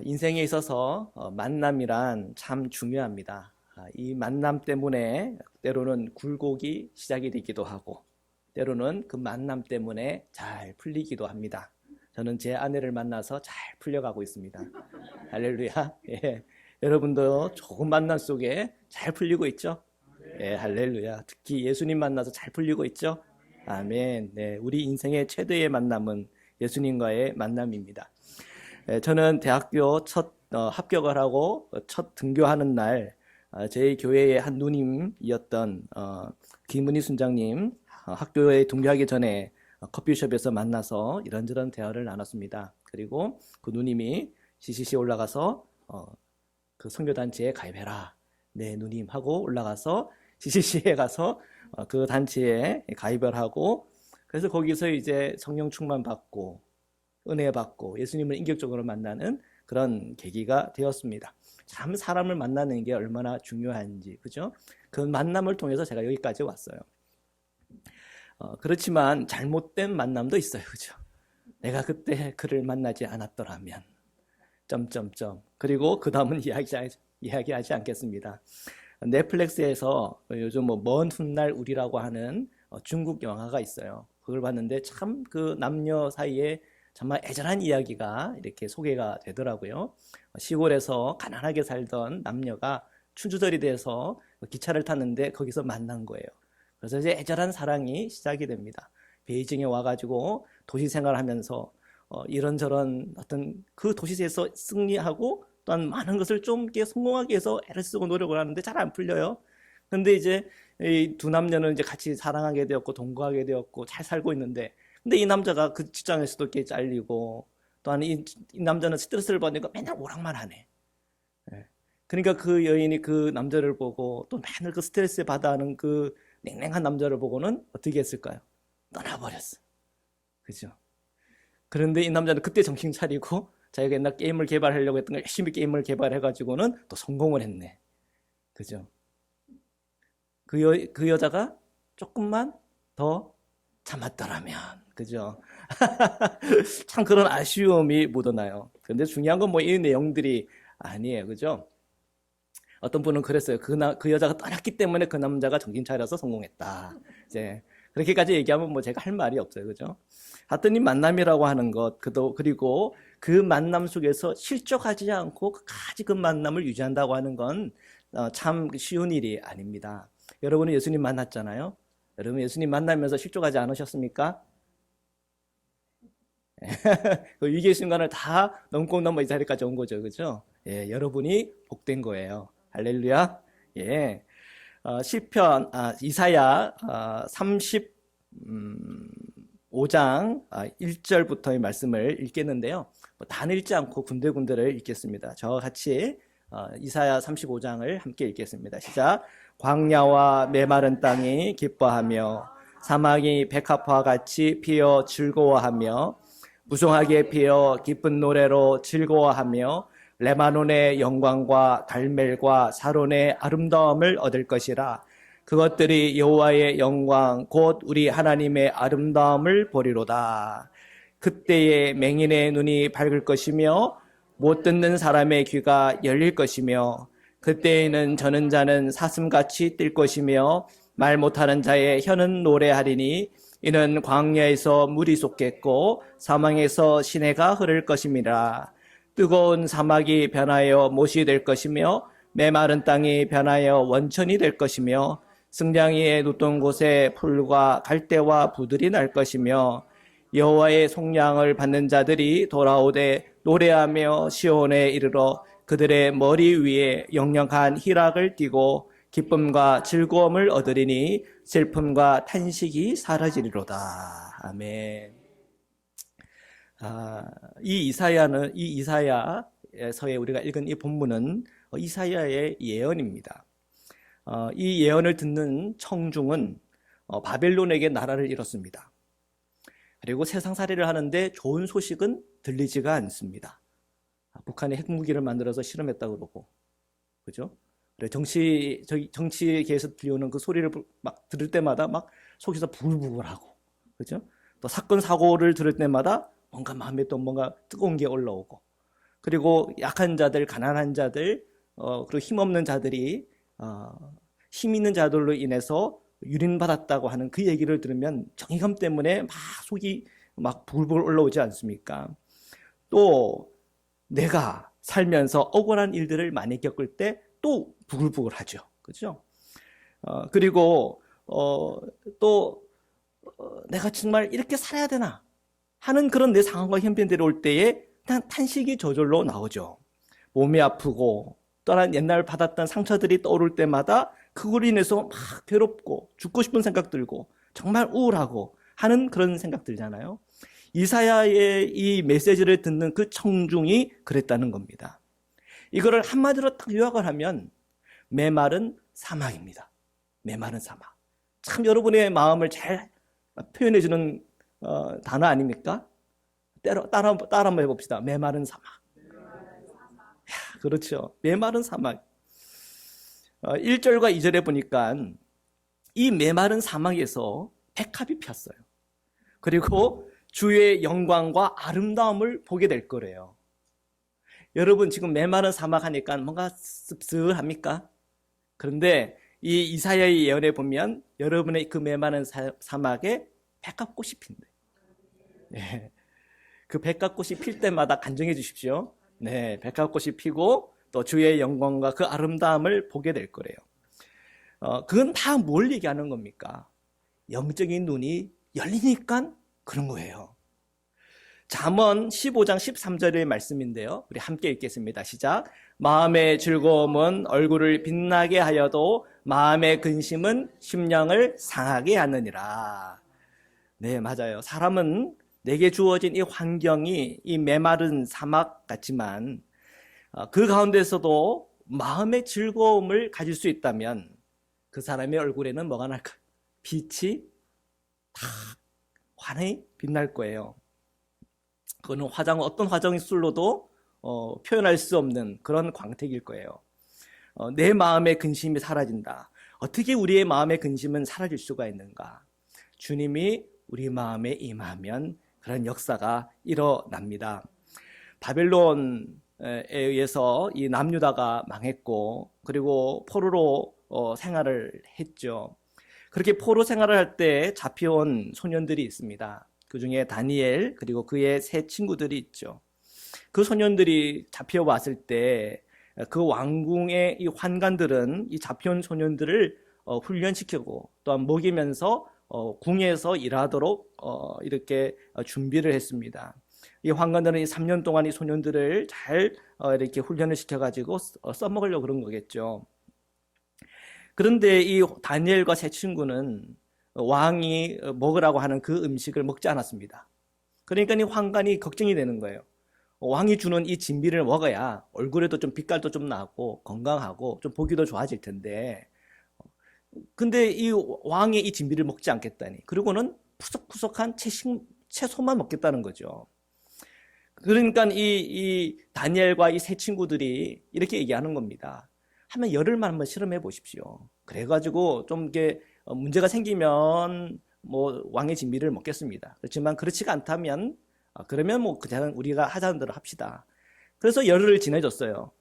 인생에 있어서 만남이란 참 중요합니다. 이 만남 때문에 때로는 굴곡이 시작이 되기도 하고 때로는 그 만남 때문에 잘 풀리기도 합니다. 저는 제 아내를 만나서 잘 풀려가고 있습니다. 할렐루야. 예. 여러분도 좋은 만남 속에 잘 풀리고 있죠? 예, 할렐루야. 특히 예수님 만나서 잘 풀리고 있죠? 아멘. 네, 우리 인생의 최대의 만남은 예수님과의 만남입니다. 저는 대학교 첫 합격을 하고 첫 등교하는 날 저희 교회의 한 누님이었던 김은희 순장님 학교에 등교하기 전에 커피숍에서 만나서 이런저런 대화를 나눴습니다. 그리고 그 누님이 CCC에 올라가서 그 선교단체에 가입해라. 네, 누님 하고 올라가서 CCC에 가서 그 단체에 가입을 하고 그래서 거기서 이제 성령 충만 받고 은혜 받고 예수님을 인격적으로 만나는 그런 계기가 되었습니다. 참 사람을 만나는 게 얼마나 중요한지, 그죠? 그 만남을 통해서 제가 여기까지 왔어요. 그렇지만 잘못된 만남도 있어요, 그죠? 내가 그때 그를 만나지 않았더라면, 점점점. 그리고 그 다음은 이야기하지 않겠습니다. 넷플릭스에서 요즘 먼 훗날 우리라고 하는 중국 영화가 있어요. 그걸 봤는데 참 그 남녀 사이에 정말 애절한 이야기가 이렇게 소개가 되더라고요. 시골에서 가난하게 살던 남녀가 춘추절이 돼서 기차를 탔는데 거기서 만난 거예요. 그래서 이제 애절한 사랑이 시작이 됩니다. 베이징에 와가지고 도시 생활하면서 이런저런 어떤 그 도시에서 승리하고 또한 많은 것을 좀 이렇게 성공하기 위해서 애를 쓰고 노력을 하는데 잘 안 풀려요. 근데 이제 이 두 남녀는 이제 같이 사랑하게 되었고 동거하게 되었고 잘 살고 있는데 근데 이 남자가 그 직장에서도 이렇게 잘리고 또한 이 남자는 스트레스를 받으니까 맨날 오락만 하네. 예. 그러니까 그 여인이 그 남자를 보고 또 맨날 그 스트레스 받아하는 그 냉랭한 남자를 보고는 어떻게 했을까요? 떠나버렸어. 그죠? 그런데 이 남자는 그때 정신 차리고 자기가 옛날 게임을 개발하려고 했던 걸 열심히 게임을 개발해가지고는 또 성공을 했네. 그죠? 그 여자가 조금만 더 참았더라면, 그죠? 참 그런 아쉬움이 묻어나요. 근데 중요한 건 뭐 이 내용들이 아니에요. 그죠? 어떤 분은 그랬어요. 그 여자가 떠났기 때문에 그 남자가 정신 차려서 성공했다. 이제, 그렇게까지 얘기하면 뭐 제가 할 말이 없어요. 그죠? 하여튼 이 만남이라고 하는 것, 그리고 그 만남 속에서 실족하지 않고 끝까지 그 만남을 유지한다고 하는 건 참 쉬운 일이 아닙니다. 여러분은 예수님 만났잖아요. 여러분 예수님 만나면서 실족하지 않으셨습니까? 그 위기의 순간을 다 넘고 넘어 이 자리까지 온 거죠. 그죠? 예, 여러분이 복된 거예요. 할렐루야. 예. 시편, 이사야 35장 1절부터의 말씀을 읽겠는데요. 다 읽지 않고 군데군데를 읽겠습니다. 저와 같이 이사야 35장을 함께 읽겠습니다. 시작. 광야와 메마른 땅이 기뻐하며 사막이 백합화와 같이 피어 즐거워하며 무성하게 피어 기쁜 노래로 즐거워하며 레바논의 영광과 갈멜과 사론의 아름다움을 얻을 것이라. 그것들이 여호와의 영광 곧 우리 하나님의 아름다움을 보리로다. 그때에 맹인의 눈이 밝을 것이며 못 듣는 사람의 귀가 열릴 것이며 그때에는 저는 자는 사슴같이 뛸 것이며 말 못하는 자의 혀는 노래하리니 이는 광야에서 물이 솟겠고 사망에서 시내가 흐를 것임이라. 뜨거운 사막이 변하여 못이 될 것이며 메마른 땅이 변하여 원천이 될 것이며 승냥이의 눕던 곳에 풀과 갈대와 부들이 날 것이며 여호와의 속량을 받는 자들이 돌아오되 노래하며 시온에 이르러 그들의 머리 위에 영영한 희락을 띠고 기쁨과 즐거움을 얻으리니 슬픔과 탄식이 사라지리로다. 아멘. 이 이사야서에 우리가 읽은 이 본문은 이사야의 예언입니다. 이 예언을 듣는 청중은 바벨론에게 나라를 잃었습니다. 그리고 세상살이를 하는데 좋은 소식은 들리지가 않습니다. 북한이 핵무기를 만들어서 실험했다고 그러고, 그죠? 정치계에서 들려오는 그 소리를 막 들을 때마다 막 속에서 부글부글하고, 그죠? 또 사건 사고를 들을 때마다 뭔가 마음에 또 뭔가 뜨거운 게 올라오고, 그리고 약한 자들, 가난한 자들, 그리고 힘없는 자들이 힘 있는 자들로 인해서 유린받았다고 하는 그 얘기를 들으면 정의감 때문에 막 속이 막 부글부글 올라오지 않습니까? 또 내가 살면서 억울한 일들을 많이 겪을 때 또 부글부글 하죠. 그죠? 그리고 또 내가 정말 이렇게 살아야 되나 하는 그런 내 상황과 형편들이 올 때에 탄식이 저절로 나오죠. 몸이 아프고 또한 옛날 받았던 상처들이 떠오를 때마다 그걸로 인해서 막 괴롭고 죽고 싶은 생각 들고 정말 우울하고 하는 그런 생각 들잖아요. 이사야의 이 메시지를 듣는 그 청중이 그랬다는 겁니다. 이거를 한마디로 딱 요약을 하면 메마른 사막입니다. 메마른 사막. 참 여러분의 마음을 잘 표현해주는 단어 아닙니까? 따라 한번 해봅시다. 메마른 사막. 그렇죠. 메마른 사막. 1절과 2절에 보니까 이 메마른 사막에서 백합이 폈어요. 그리고 주의 영광과 아름다움을 보게 될 거래요. 여러분 지금 메마른 사막 하니까 뭔가 씁쓸합니까? 그런데 이 이사야의 예언에 보면 여러분의 그 메마른 사막에 백합꽃이 핀대. 네. 그 백합꽃이 필 때마다 간증해 주십시오. 네, 백합꽃이 피고 또 주의 영광과 그 아름다움을 보게 될 거래요. 그건 다 뭘 얘기하는 겁니까? 영적인 눈이 열리니까 그런 거예요. 잠언 15장 13절의 말씀인데요. 우리 함께 읽겠습니다. 시작. 마음의 즐거움은 얼굴을 빛나게 하여도 마음의 근심은 심령을 상하게 하느니라. 네, 맞아요. 사람은 내게 주어진 이 환경이 이 메마른 사막 같지만 그 가운데서도 마음의 즐거움을 가질 수 있다면 그 사람의 얼굴에는 뭐가 날까? 빛이 다 환히 빛날 거예요. 그거는 어떤 화장술로도 표현할 수 없는 그런 광택일 거예요. 내 마음의 근심이 사라진다. 어떻게 우리의 마음의 근심은 사라질 수가 있는가? 주님이 우리 마음에 임하면 그런 역사가 일어납니다. 바벨론에 의해서 이 남유다가 망했고 그리고 포로로 생활을 했죠. 그렇게 포로 생활을 할 때 잡혀온 소년들이 있습니다. 그 중에 다니엘 그리고 그의 세 친구들이 있죠. 그 소년들이 잡혀왔을 때 그 왕궁의 이 환관들은 이 잡혀온 소년들을 훈련시키고 또한 먹이면서 궁에서 일하도록 이렇게 준비를 했습니다. 이 환관들은 이 3년 동안 이 소년들을 잘 이렇게 훈련을 시켜가지고 써먹으려고 그런 거겠죠. 그런데 이 다니엘과 세 친구는 왕이 먹으라고 하는 그 음식을 먹지 않았습니다. 그러니까 이 환관이 걱정이 되는 거예요. 왕이 주는 이 진비를 먹어야 얼굴에도 좀 빛깔도 좀 나고 건강하고 좀 보기도 좋아질 텐데 근데 이 왕의 이 진비를 먹지 않겠다니 그리고는 푸석푸석한 채소만 먹겠다는 거죠. 그러니까 이 다니엘과 이 세 친구들이 이렇게 얘기하는 겁니다. 한번 열흘만 한번 실험해 보십시오. 그래가지고 좀 이게 문제가 생기면 뭐 왕의 진비를 먹겠습니다. 그렇지만 그렇지가 않다면 그러면 뭐 그냥 우리가 하자는 대로 합시다. 그래서 열흘을 지내줬어요.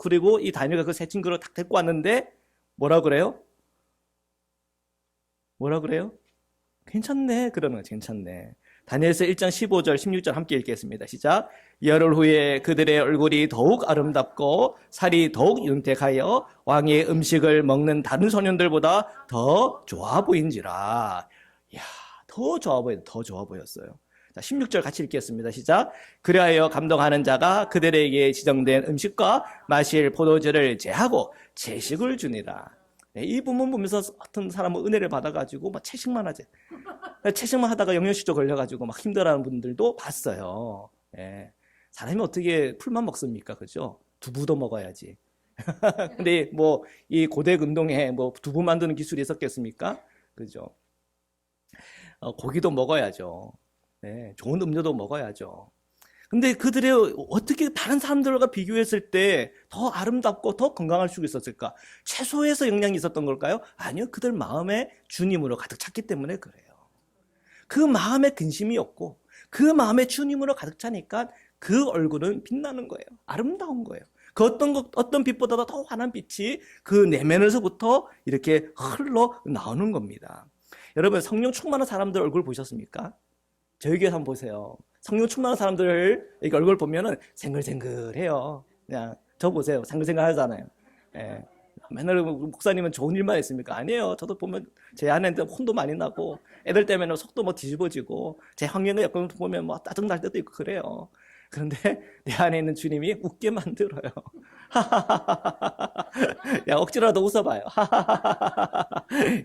그리고 이 다니엘과 그 세 친구를 딱 데리고 왔는데 뭐라 그래요? 뭐라 그래요? 괜찮네. 그러는 거 괜찮네. 다니엘서 1장 15절 16절 함께 읽겠습니다. 시작. 열흘 후에 그들의 얼굴이 더욱 아름답고 살이 더욱 윤택하여 왕의 음식을 먹는 다른 소년들보다 더 좋아 보인지라. 이야, 더 좋아 보였어요. 자, 16절 같이 읽겠습니다. 시작. 그리하여 감동하는 자가 그들에게 지정된 음식과 마실 포도주를 제하고 채식을 주니라. 네, 이 부분 보면서 어떤 사람은 은혜를 받아가지고 막 채식만 하지. 채식만 하다가 영양실조 걸려가지고 막 힘들어하는 분들도 봤어요. 네. 사람이 어떻게 풀만 먹습니까? 그죠? 두부도 먹어야지. 근데 뭐 이 고대 운동에 뭐 두부 만드는 기술이 있었겠습니까? 그죠? 고기도 먹어야죠. 네, 좋은 음료도 먹어야죠. 근데 그들의 어떻게 다른 사람들과 비교했을 때 더 아름답고 더 건강할 수 있었을까? 채소에서 영향이 있었던 걸까요? 아니요. 그들 마음에 주님으로 가득 찼기 때문에 그래요. 그 마음에 근심이 없고 그 마음에 주님으로 가득 차니까 그 얼굴은 빛나는 거예요. 아름다운 거예요. 그 어떤 빛보다도 더 환한 빛이 그 내면에서부터 이렇게 흘러나오는 겁니다. 여러분, 성령 충만한 사람들 얼굴 보셨습니까? 저희 교회 한번 보세요. 성령 충만한 사람들 이렇게 얼굴 보면은 생글생글해요. 그냥 저 보세요. 생글생글 하잖아요. 예. 맨날 목사님은 좋은 일만 있습니까? 아니에요. 저도 보면 제 아내한테 혼도 많이 나고 애들 때문에 속도 뭐 뒤집어지고 제 환경에 여건 보면 뭐 짜증날 때도 있고 그래요. 그런데 내 안에 있는 주님이 웃게 만들어요. 야, 억지로라도 웃어봐요.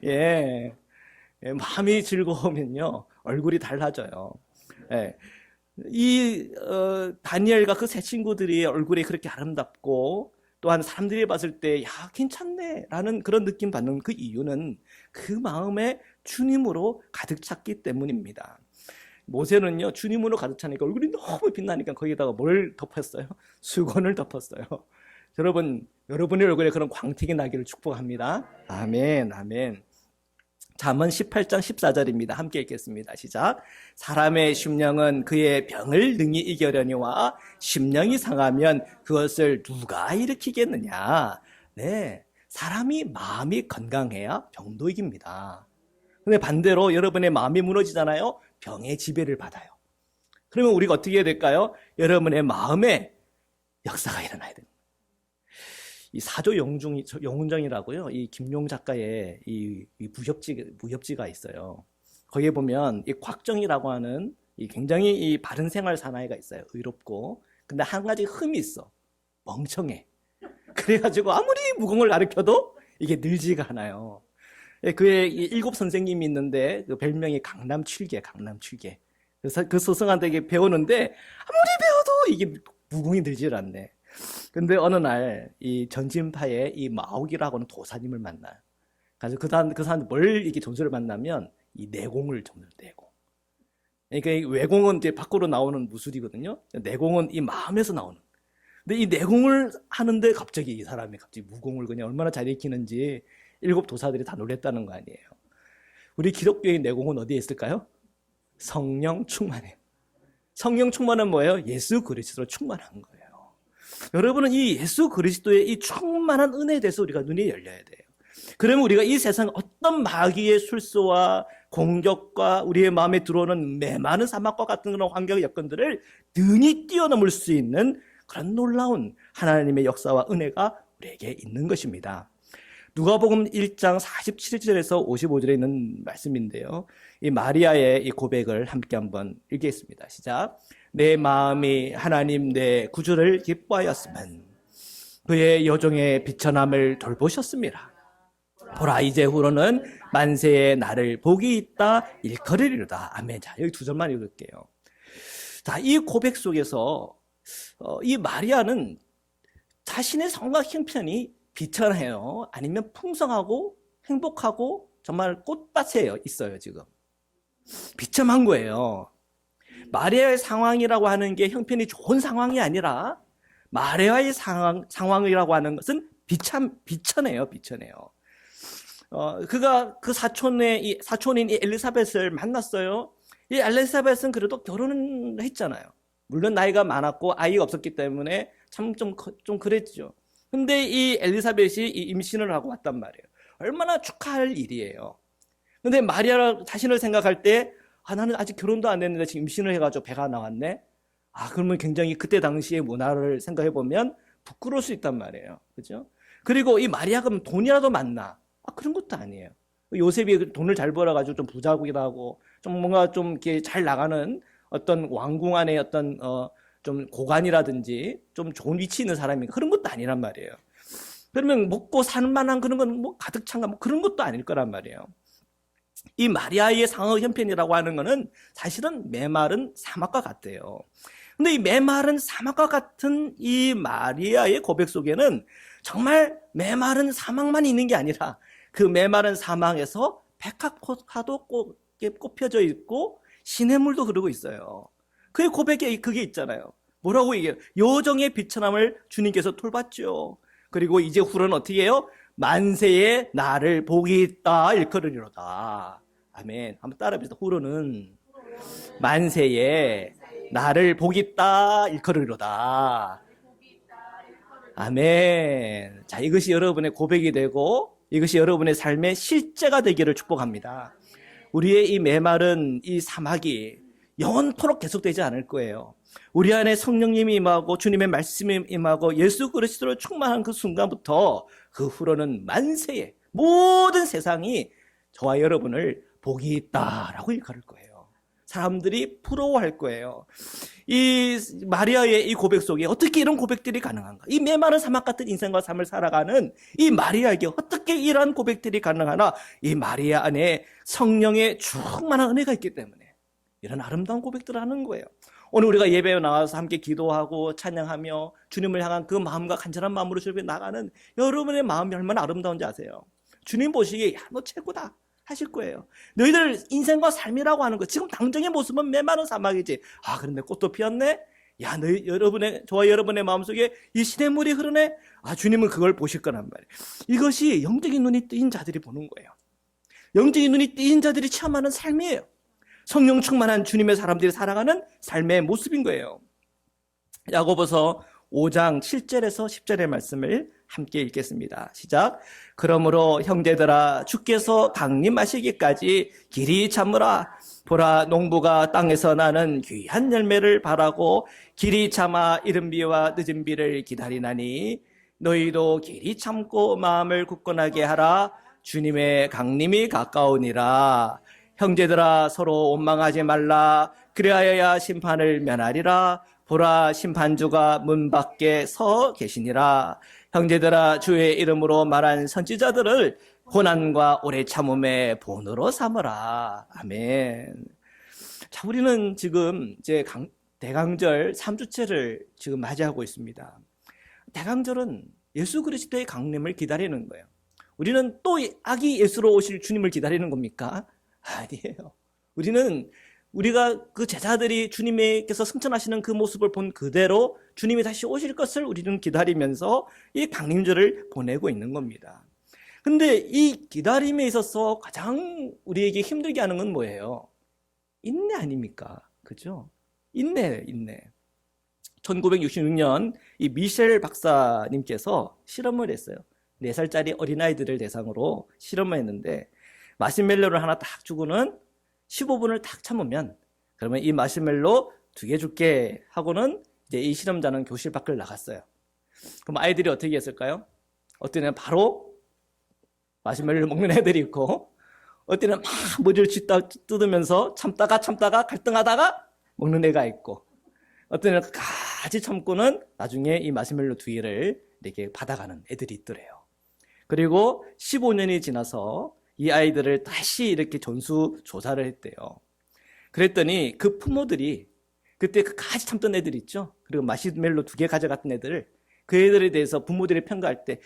예. 예, 마음이 즐거우면요 얼굴이 달라져요. 예. 다니엘과 그 세 친구들이 얼굴이 그렇게 아름답고 또한 사람들이 봤을 때 야 괜찮네 라는 그런 느낌 받는 그 이유는 그 마음에 주님으로 가득 찼기 때문입니다. 모세는요 주님으로 가득 차니까 얼굴이 너무 빛나니까 거기다가 뭘 덮었어요? 수건을 덮었어요. 여러분, 여러분의 얼굴에 그런 광택이 나기를 축복합니다. 아멘, 아멘. 잠언 18장 14절입니다. 함께 읽겠습니다. 시작. 사람의 심령은 그의 병을 능히 이겨려니와 심령이 상하면 그것을 누가 일으키겠느냐. 네, 사람이 마음이 건강해야 병도 이깁니다. 근데 반대로 여러분의 마음이 무너지잖아요. 병의 지배를 받아요. 그러면 우리가 어떻게 해야 될까요? 여러분의 마음에 역사가 일어나야 됩니다. 이 사조 영운정이라고요. 이 김용 작가의 이 무협지가 있어요. 거기에 보면 이 곽정이라고 하는 이 굉장히 이 바른 생활 사나이가 있어요. 의롭고. 근데 한 가지 흠이 있어. 멍청해. 그래가지고 아무리 무공을 가르쳐도 이게 늘지가 않아요. 그의 7 선생님이 있는데 그 별명이 강남칠개. 그래서 그 스승한테 배우는데 아무리 배워도 이게 무공이 늘질 않네. 근데 어느 날 이 전진파의 이 마옥이라고 하는 도사님을 만나요. 그래서 그 사람 뭘 이렇게 전설을 만나면 이 내공을 전설 내공. 그러니까 이 외공은 이제 밖으로 나오는 무술이거든요. 내공은 이 마음에서 나오는. 근데 이 내공을 하는데 갑자기 이 사람이 갑자기 무공을 그냥 얼마나 잘 익히는지 7 도사들이 다 놀랬다는 거 아니에요. 우리 기독교의 내공은 어디에 있을까요? 성령 충만해요. 성령 충만은 뭐예요? 예수 그리스도로 충만한 거예요. 여러분은 이 예수 그리스도의 이 충만한 은혜에 대해서 우리가 눈이 열려야 돼요. 그러면 우리가 이 세상 어떤 마귀의 술수와 공격과 우리의 마음에 들어오는 메마른 사막과 같은 그런 환경 여건들을 능히 뛰어넘을 수 있는 그런 놀라운 하나님의 역사와 은혜가 우리에게 있는 것입니다. 누가복음 1장 47절에서 55절에 있는 말씀인데요. 이 마리아의 이 고백을 함께 한번 읽겠습니다. 시작. 내 마음이 하나님 내 구주를 기뻐하였으면 그의 여종의 비천함을 돌보셨습니다. 보라 이제후로는 만세의 나를 복이 있다 일컬으리로다. 아멘. 자, 여기 2절만 읽을게요. 자, 이 고백 속에서 이 마리아는 자신의 성과 형편이 비천해요. 아니면 풍성하고 행복하고 정말 꽃밭에 있어요. 지금 비참한 거예요. 마리아의 상황이라고 하는 게 형편이 좋은 상황이 아니라 마리아의 상황이라고 하는 것은 비천해요. 그가 그 사촌인 이 엘리사벳을 만났어요. 이 엘리사벳은 그래도 결혼을 했잖아요. 물론 나이가 많았고 아이가 없었기 때문에 참 좀 그랬죠. 근데 이 엘리사벳이 이 임신을 하고 왔단 말이에요. 얼마나 축하할 일이에요. 근데 마리아 자신을 생각할 때 나는 아직 결혼도 안 됐는데 지금 임신을 해가지고 배가 나왔네. 그러면 굉장히 그때 당시의 문화를 생각해 보면 부끄러울 수 있단 말이에요. 그죠? 그리고 이 마리아가 그럼 돈이라도 많나? 그런 것도 아니에요. 요셉이 돈을 잘 벌어가지고 좀 부자국이라 하고 좀 뭔가 좀 이렇게 잘 나가는 어떤 왕궁 안에 어떤 좀 고관이라든지 좀 좋은 위치에 있는 사람이 그런 것도 아니란 말이에요. 그러면 먹고 살 만한 그런 건 뭐 가득 찬가 뭐 그런 것도 아닐 거란 말이에요. 이 마리아의 상황 형편이라고 하는 것은 사실은 메마른 사막과 같대요. 근데 이 메마른 사막과 같은 이 마리아의 고백 속에는 정말 메마른 사막만 있는 게 아니라 그 메마른 사막에서 백합화도 꽃펴져 있고 시냇물도 흐르고 있어요. 그의 고백에 그게 있잖아요. 뭐라고 얘기해요? 여정의 비천함을 주님께서 돌봤죠. 그리고 이제 후로는 어떻게 해요? 만세의 나를 복이 있다 일컬으리로다. 아멘. 한번 따라해봅시다. 후로는 만세의 나를 복있다 일컬으리로다. 아멘. 자, 이것이 여러분의 고백이 되고 이것이 여러분의 삶의 실제가 되기를 축복합니다. 우리의 이 메마른 이 사막이 영원토록 계속되지 않을 거예요. 우리 안에 성령님이 임하고 주님의 말씀이 임하고 예수 그리스도로 충만한 그 순간부터 그 후로는 만세의 모든 세상이 저와 여러분을 복이 있다라고 일컬을 거예요. 사람들이 부러워할 거예요. 이 마리아의 이 고백 속에 어떻게 이런 고백들이 가능한가? 이 메마른 사막 같은 인생과 삶을 살아가는 이 마리아에게 어떻게 이러한 고백들이 가능하나? 이 마리아 안에 성령의 충만한 은혜가 있기 때문에 이런 아름다운 고백들을 하는 거예요. 오늘 우리가 예배에 나와서 함께 기도하고 찬양하며 주님을 향한 그 마음과 간절한 마음으로 주님께 나가는 여러분의 마음이 얼마나 아름다운지 아세요? 주님 보시기에 야, 너 최고다 하실 거예요. 너희들 인생과 삶이라고 하는 거 지금 당장의 모습은 메마른 사막이지. 아, 그런데 꽃도 피었네. 야, 저와 여러분의 마음속에 이 시냇물이 흐르네. 아, 주님은 그걸 보실 거란 말이에요. 이것이 영적인 눈이 뜨인 자들이 보는 거예요. 영적인 눈이 뜨인 자들이 체험하는 삶이에요. 성령 충만한 주님의 사람들이 살아가는 삶의 모습인 거예요. 야고보서 5장 7절에서 10절의 말씀을 함께 읽겠습니다. 시작. 그러므로 형제들아 주께서 강림하시기까지 길이 참으라. 보라 농부가 땅에서 나는 귀한 열매를 바라고 길이 참아 이른 비와 늦은 비를 기다리나니 너희도 길이 참고 마음을 굳건하게 하라. 주님의 강림이 가까우니라. 형제들아 서로 원망하지 말라. 그리하여야 심판을 면하리라. 보라 심판주가 문 밖에 서 계시니라. 형제들아 주의 이름으로 말한 선지자들을 고난과 오래 참음의 본으로 삼으라. 아멘. 자, 우리는 지금 이제 대강절 3주째를 지금 맞이하고 있습니다. 대강절은 예수 그리스도의 강림을 기다리는 거예요. 우리는 또 아기 예수로 오실 주님을 기다리는 겁니까? 아니에요. 우리가 그 제자들이 주님께서 승천하시는 그 모습을 본 그대로 주님이 다시 오실 것을 우리는 기다리면서 이 강림절을 보내고 있는 겁니다. 근데 이 기다림에 있어서 가장 우리에게 힘들게 하는 건 뭐예요? 인내 아닙니까? 그죠? 인내. 1966년 이 미셸 박사님께서 실험을 했어요. 4살짜리 어린아이들을 대상으로 실험을 했는데 마시멜로를 하나 딱 주고는 15분을 딱 참으면 그러면 이 마시멜로 2개 줄게 하고는 이제 이 실험자는 교실 밖을 나갔어요. 그럼 아이들이 어떻게 했을까요? 어떤 애는 바로 마시멜로를 먹는 애들이 있고 어떤 애는 막 머리를 뜯으면서 참다가 갈등하다가 먹는 애가 있고 어떤 애는 끝까지 참고는 나중에 이 마시멜로 2개를 이렇게 받아가는 애들이 있더래요. 그리고 15년이 지나서 이 아이들을 다시 이렇게 전수 조사를 했대요. 그랬더니 그 부모들이 그때 끝까지 참던 애들 있죠? 그리고 마시멜로 2개 가져갔던 애들, 그 애들에 대해서 부모들이 평가할 때, 야,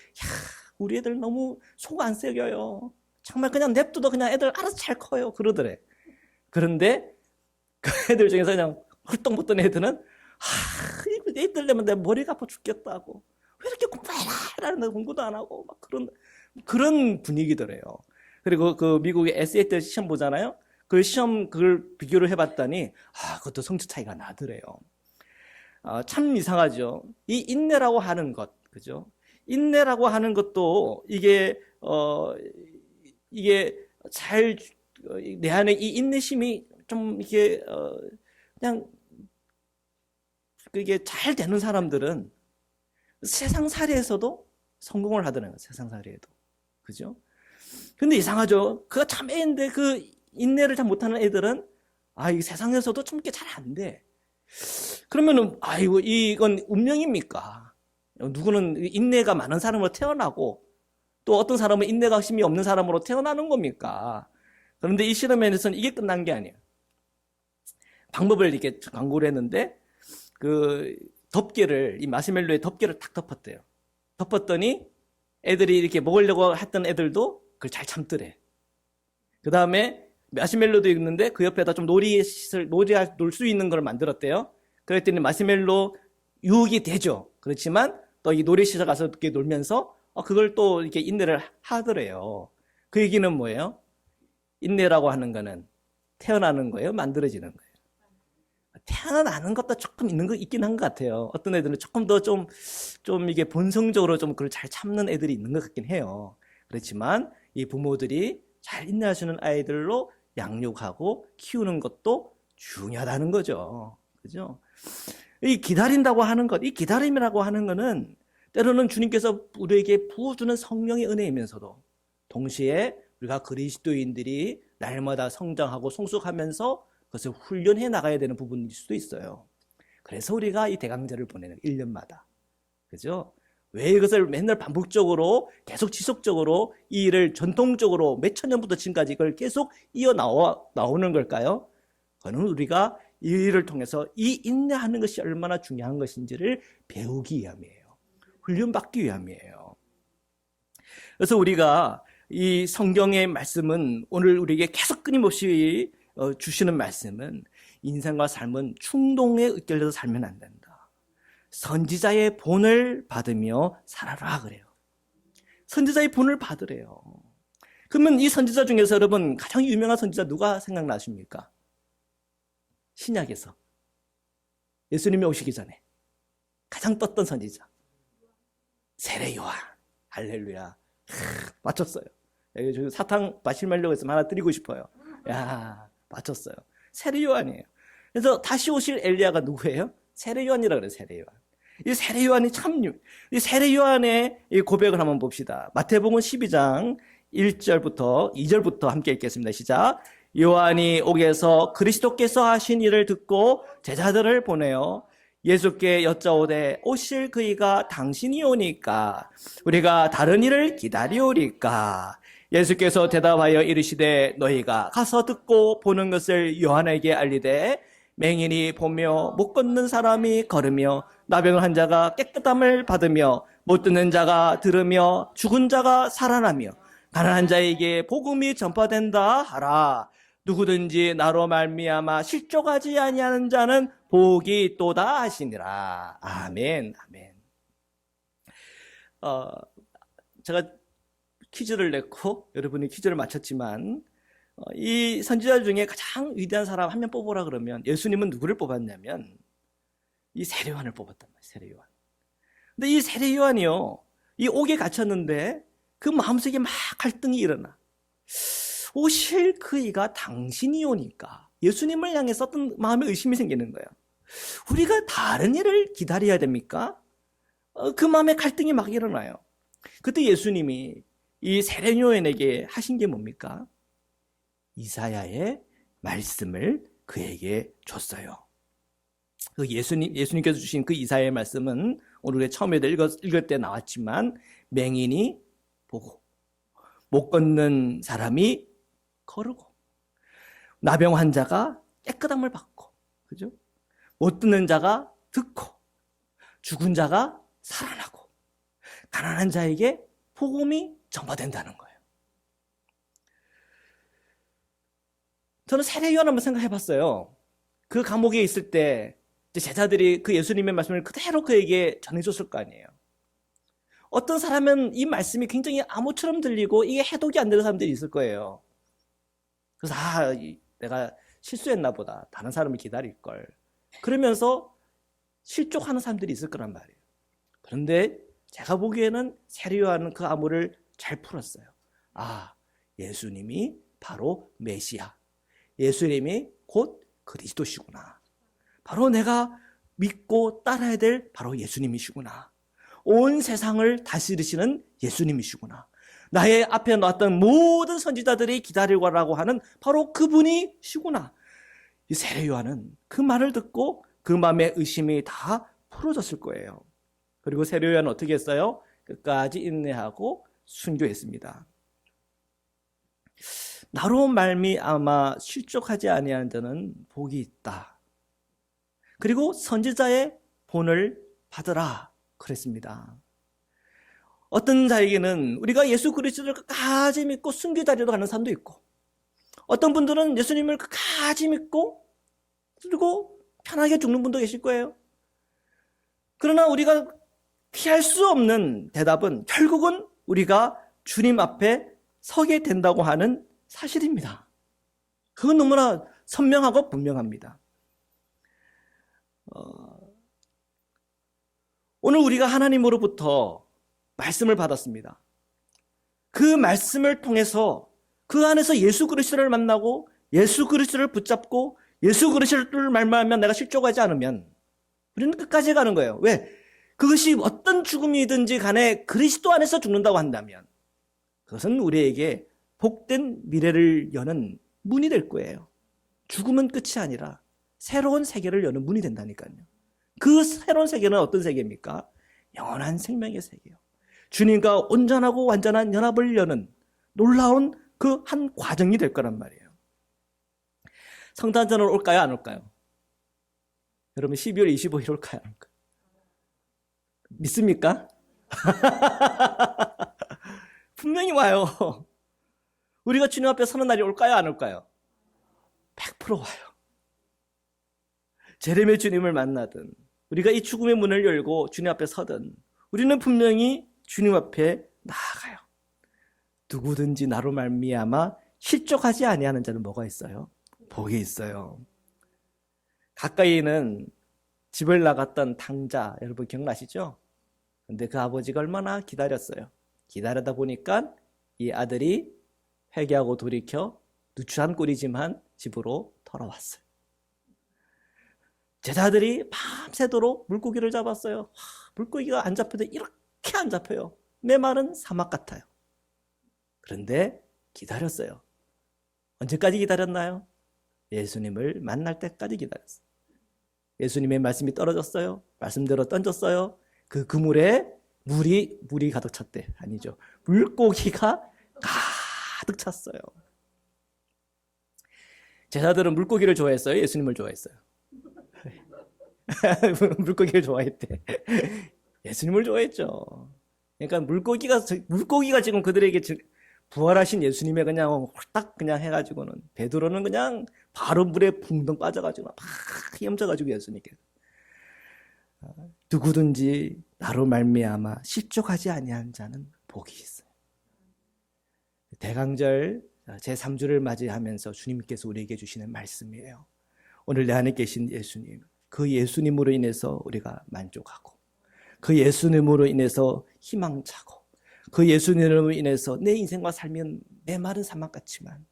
우리 애들 너무 속 안 새겨요. 정말 그냥 냅둬도 그냥 애들 알아서 잘 커요. 그러더래. 그런데 그 애들 중에서 그냥 훌떡 못던 애들은, 이거 애들 되면 내 머리가 아파 죽겠다고. 왜 이렇게 공부해라! 공부도 안 하고, 막 그런 분위기더래요. 그리고 그 미국의 SAT 시험 보잖아요. 그 시험 그걸 비교를 해봤더니 그것도 성적 차이가 나더래요. 참 이상하죠. 이 인내라고 하는 것, 그죠? 인내라고 하는 것도 이게 잘 내 안에 이 인내심이 좀 이게 그냥 그게 잘 되는 사람들은 세상살이에서도 성공을 하더라고요. 세상살이에도, 그죠? 근데 이상하죠. 그가 참 애인데 그 인내를 잘 못하는 애들은 이 세상에서도 좀 잘 안 돼. 그러면은 이건 운명입니까? 누구는 인내가 많은 사람으로 태어나고 또 어떤 사람은 인내가 힘이 없는 사람으로 태어나는 겁니까? 그런데 이 실험에서는 이게 끝난 게 아니에요. 방법을 이렇게 광고를 했는데 그 덮개를 이 마시멜로의 덮개를 탁 덮었대요. 덮었더니 애들이 이렇게 먹으려고 했던 애들도 그걸 잘 참더래. 그 다음에 마시멜로도 있는데 그 옆에다 좀 놀 수 있는 걸 만들었대요. 그랬더니 마시멜로 유혹이 되죠. 그렇지만 또 이 놀이시설 가서 이렇게 놀면서 그걸 또 이렇게 인내를 하더래요. 그 얘기는 뭐예요? 인내라고 하는 거는 태어나는 거예요? 만들어지는 거예요? 태어나는 것도 조금 있는 거 있긴 한 것 같아요. 어떤 애들은 조금 더 좀 이게 본성적으로 좀 그걸 잘 참는 애들이 있는 것 같긴 해요. 그렇지만 이 부모들이 잘 인내하시는 아이들로 양육하고 키우는 것도 중요하다는 거죠. 그죠? 이 기다린다고 하는 것, 이 기다림이라고 하는 것은 때로는 주님께서 우리에게 부어주는 성령의 은혜이면서도 동시에 우리가 그리스도인들이 날마다 성장하고 성숙하면서 그것을 훈련해 나가야 되는 부분일 수도 있어요. 그래서 우리가 이 대강제를 보내는 1년마다. 그죠? 왜 이것을 맨날 반복적으로 계속 지속적으로 이 일을 전통적으로 몇천 년부터 지금까지 이걸 계속 나오는 걸까요? 그거는 우리가 이 일을 통해서 이 인내하는 것이 얼마나 중요한 것인지를 배우기 위함이에요. 훈련받기 위함이에요. 그래서 우리가 이 성경의 말씀은 오늘 우리에게 계속 끊임없이 주시는 말씀은 인생과 삶은 충동에 이끌려서 살면 안 된다. 선지자의 본을 받으며 살아라 그래요. 선지자의 본을 받으래요. 그러면 이 선지자 중에서 여러분 가장 유명한 선지자 누가 생각나십니까? 신약에서 예수님이 오시기 전에 가장 떴던 선지자 세례 요한. 할렐루야. 맞췄어요. 여기 사탕 마시멜로우 있으면 하나 드리고 싶어요. 야, 맞췄어요. 세례 요한이에요. 그래서 다시 오실 엘리야가 누구예요? 세례 요한이라 그래요. 세례 요한. 이 세례 요한이 이 세례 요한의 이 고백을 한번 봅시다. 마태복음 12장 1절부터 2절부터 함께 읽겠습니다. 시작. 요한이 옥에서 그리스도께서 하신 일을 듣고 제자들을 보내어 예수께 여짜오되 오실 그이가 당신이 오니까 우리가 다른 일을 기다리오리까. 예수께서 대답하여 이르시되 너희가 가서 듣고 보는 것을 요한에게 알리되 맹인이 보며 못 걷는 사람이 걸으며 나병을 한 자가 깨끗함을 받으며 못 듣는 자가 들으며 죽은 자가 살아나며 가난한 자에게 복음이 전파된다 하라. 누구든지 나로 말미암아 실족하지 아니하는 자는 복이 있도다 하시니라. 아멘. 아멘. 제가 퀴즈를 냈고 여러분이 퀴즈를 맞췄지만 이 선지자 중에 가장 위대한 사람 한 명 뽑으라 그러면 예수님은 누구를 뽑았냐면 이 세례 요한을 뽑았단 말이에요. 세례 요한. 근데 이 세례 요한이요, 이 옥에 갇혔는데 그 마음속에 막 갈등이 일어나. 오실 그이가 당신이 오니까 예수님을 향해서 어떤 마음의 의심이 생기는 거예요. 우리가 다른 일을 기다려야 됩니까? 그 마음의 갈등이 막 일어나요. 그때 예수님이 이 세례 요한에게 하신 게 뭡니까? 이사야의 말씀을 그에게 줬어요. 그 예수님께서 주신 그 이사야의 말씀은 오늘 처음에도 읽을 때 나왔지만 맹인이 보고 못 걷는 사람이 거르고 나병 환자가 깨끗함을 받고, 그죠? 못 듣는 자가 듣고 죽은 자가 살아나고 가난한 자에게 복음이 전파된다는 거예요. 저는 세례 요한 한번 생각해 봤어요. 그 감옥에 있을 때 제자들이 그 예수님의 말씀을 그대로 그에게 전해줬을 거 아니에요. 어떤 사람은 이 말씀이 굉장히 암호처럼 들리고 이게 해독이 안 되는 사람들이 있을 거예요. 그래서 내가 실수했나 보다. 다른 사람을 기다릴 걸. 그러면서 실족하는 사람들이 있을 거란 말이에요. 그런데 제가 보기에는 세례 요한은 그 암호를 잘 풀었어요. 예수님이 바로 메시아. 예수님이 곧 그리스도시구나. 바로 내가 믿고 따라야 될 바로 예수님이시구나. 온 세상을 다스리시는 예수님이시구나. 나의 앞에 나왔던 모든 선지자들이 기다리라고 하는 바로 그분이시구나. 이 세례 요한은 그 말을 듣고 그 마음의 의심이 다 풀어졌을 거예요. 그리고 세례 요한은 어떻게 했어요? 끝까지 인내하고 순교했습니다. 나로 말미암아 실족하지 아니하는 자는 복이 있다. 그리고 선지자의 본을 받으라 그랬습니다. 어떤 자에게는 우리가 예수 그리스도를 끝까지 믿고 순교자리로 가는 사람도 있고, 어떤 분들은 예수님을 끝까지 믿고 그리고 편하게 죽는 분도 계실 거예요. 그러나 우리가 피할 수 없는 대답은 결국은 우리가 주님 앞에 서게 된다고 하는 사실입니다. 그건 너무나 선명하고 분명합니다. 오늘 우리가 하나님으로부터 말씀을 받았습니다. 그 말씀을 통해서 그 안에서 예수 그리스도를 만나고 예수 그리스도를 붙잡고 예수 그리스도를 말미암아 내가 실족하지 않으면 우리는 끝까지 가는 거예요. 왜? 그것이 어떤 죽음이든지 간에 그리스도 안에서 죽는다고 한다면 그것은 우리에게 복된 미래를 여는 문이 될 거예요. 죽음은 끝이 아니라 새로운 세계를 여는 문이 된다니까요. 그 새로운 세계는 어떤 세계입니까? 영원한 생명의 세계요. 주님과 온전하고 완전한 연합을 여는 놀라운 그 한 과정이 될 거란 말이에요. 성탄절은 올까요? 안 올까요? 여러분 12월 25일 올까요? 안 올까요? 믿습니까? 분명히 와요. 우리가 주님 앞에 서는 날이 올까요? 안 올까요? 100% 와요. 제레미야 주님을 만나든 우리가 이 죽음의 문을 열고 주님 앞에 서든 우리는 분명히 주님 앞에 나아가요. 누구든지 나로 말미암아 실족하지 아니하는 자는 뭐가 있어요? 복이 있어요. 가까이는 집을 나갔던 탕자 여러분 기억나시죠? 근데 그 아버지가 얼마나 기다렸어요. 기다리다 보니까 이 아들이 회개하고 돌이켜 누추한 꼴이지만 집으로 돌아왔어요. 제자들이 밤새도록 물고기를 잡았어요. 물고기가 안 잡혀도 이렇게 안 잡혀요. 메마른 사막 같아요. 그런데 기다렸어요. 언제까지 기다렸나요? 예수님을 만날 때까지 기다렸어요. 예수님의 말씀이 떨어졌어요. 말씀대로 던졌어요. 그 그물에 물이 가득 찼대. 아니죠. 물고기가 가득 찼어요. 제자들은 물고기를 좋아했어요? 예수님을 좋아했어요? 물고기를 좋아했대. 예수님을 좋아했죠. 그러니까 물고기가 지금 그들에게 부활하신 예수님의 그냥 홀딱 그냥 해가지고는 베드로는 그냥 바로 물에 붕덩 빠져가지고 막 헤엄쳐가지고 예수님께 누구든지 나로 말미암아 실족하지 아니한 자는 복이 있어요. 대강절 제3주를 맞이하면서 주님께서 우리에게 주시는 말씀이에요. 오늘 내 안에 계신 예수님, 그 예수님으로 인해서 우리가 만족하고 그 예수님으로 인해서 희망차고 그 예수님으로 인해서 내 인생과 삶은 메마른 사막 같지만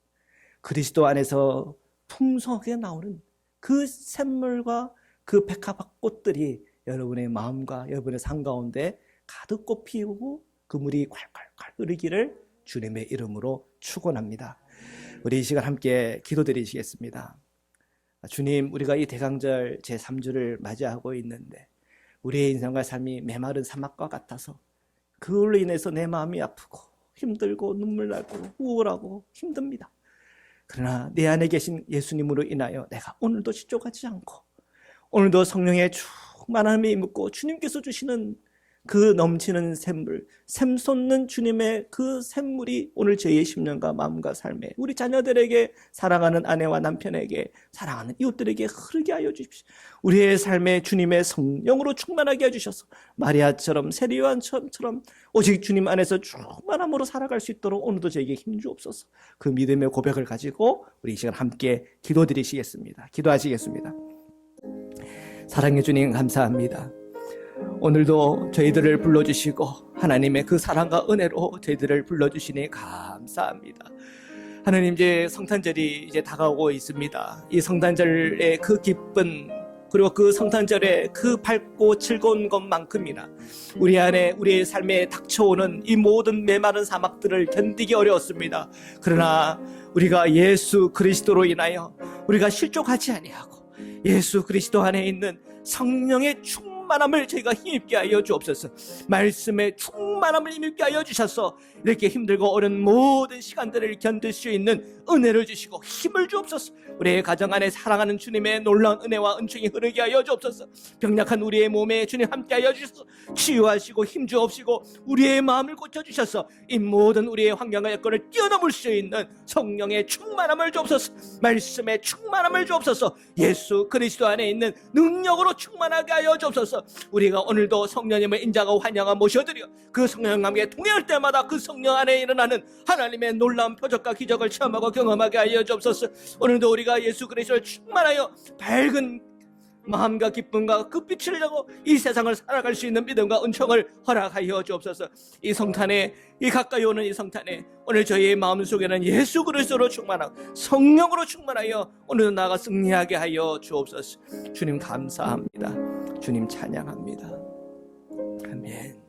그리스도 안에서 풍성하게 나오는 그 샘물과 그 백합 꽃들이 여러분의 마음과 여러분의 삶 가운데 가득 꽃 피우고 그 물이 콸콸콸 흐르기를 주님의 이름으로 축원합니다. 우리 이 시간 함께 기도드리시겠습니다. 주님, 우리가 이 대강절 제3주를 맞이하고 있는데 우리의 인생과 삶이 메마른 사막과 같아서 그걸로 인해서 내 마음이 아프고 힘들고 눈물 나고 우울하고 힘듭니다. 그러나 내 안에 계신 예수님으로 인하여 내가 오늘도 실족하지 않고 오늘도 성령의 충만함이 묻고 주님께서 주시는 그 넘치는 샘물, 샘솟는 주님의 그 샘물이 오늘 저희의 심령과 마음과 삶에 우리 자녀들에게 사랑하는 아내와 남편에게 사랑하는 이웃들에게 흐르게 하여 주십시오. 우리의 삶에 주님의 성령으로 충만하게 해주셔서 마리아처럼 세리요한처럼 오직 주님 안에서 충만함으로 살아갈 수 있도록 오늘도 저에게 힘주옵소서. 그 믿음의 고백을 가지고 우리 이 시간 함께 기도드리시겠습니다. 기도하시겠습니다. 사랑해 주님 감사합니다. 오늘도 저희들을 불러주시고 하나님의 그 사랑과 은혜로 저희들을 불러주시니 감사합니다. 하나님, 이제 성탄절이 이제 다가오고 있습니다. 이 성탄절의 그 기쁜 그리고 그 성탄절의 그 밝고 즐거운 것만큼이나 우리 안에 우리의 삶에 닥쳐오는 이 모든 메마른 사막들을 견디기 어려웠습니다. 그러나 우리가 예수 그리스도로 인하여 우리가 실족하지 아니하고 예수 그리스도 안에 있는 성령의 충만함을 저희가 힘입게 하여 주옵소서. 말씀의 충만함을 힘입게 하여 주셔서 이렇게 힘들고 어려운 모든 시간들을 견딜 수 있는 은혜를 주시고 힘을 주옵소서. 우리의 가정 안에 사랑하는 주님의 놀라운 은혜와 은총이 흐르게 하여 주옵소서. 병약한 우리의 몸에 주님 함께 하여 주셔서 치유하시고 힘 주옵시고 우리의 마음을 고쳐주셔서 이 모든 우리의 환경과 여건을 뛰어넘을 수 있는 성령의 충만함을 주옵소서. 말씀의 충만함을 주옵소서. 예수 그리스도 안에 있는 능력으로 충만하게 하여 주옵소서. 우리가 오늘도 성령님을 인자하고 환영하고 모셔드려 그 성령과 함께 동행할 때마다 그 성령 안에 일어나는 하나님의 놀라운 표적과 기적을 체험하고 경험하게 하여 주옵소서. 오늘도 우리가 예수 그리스도를 충만하여 밝은 마음과 기쁨과 그 빛을 내고 이 세상을 살아갈 수 있는 믿음과 은총을 허락하여 주옵소서. 이 성탄에, 이 가까이 오는 이 성탄에 오늘 저희의 마음속에는 예수 그리스도로 충만하고 성령으로 충만하여 오늘도 나아가 승리하게 하여 주옵소서. 주님 감사합니다. 주님 찬양합니다. 아멘.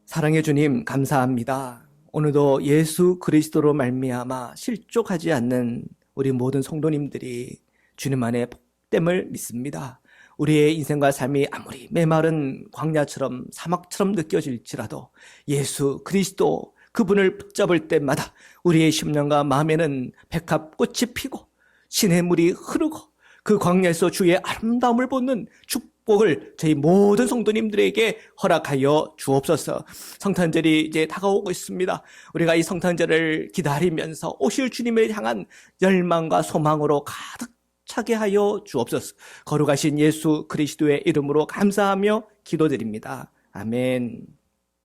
사랑의 주님 감사합니다. 오늘도 예수 그리스도로 말미암아 실족하지 않는 우리 모든 성도님들이 주님 안에 복됨을 믿습니다. 우리의 인생과 삶이 아무리 메마른 광야처럼 사막처럼 느껴질지라도 예수 그리스도 그분을 붙잡을 때마다 우리의 심령과 마음에는 백합꽃이 피고 신의 물이 흐르고 그 광야에서 주의 아름다움을 보는 축복을 저희 모든 성도님들에게 허락하여 주옵소서. 성탄절이 이제 다가오고 있습니다. 우리가 이 성탄절을 기다리면서 오실 주님을 향한 열망과 소망으로 가득 차게 하여 주옵소서. 거룩하신 예수 그리스도의 이름으로 감사하며 기도드립니다. 아멘.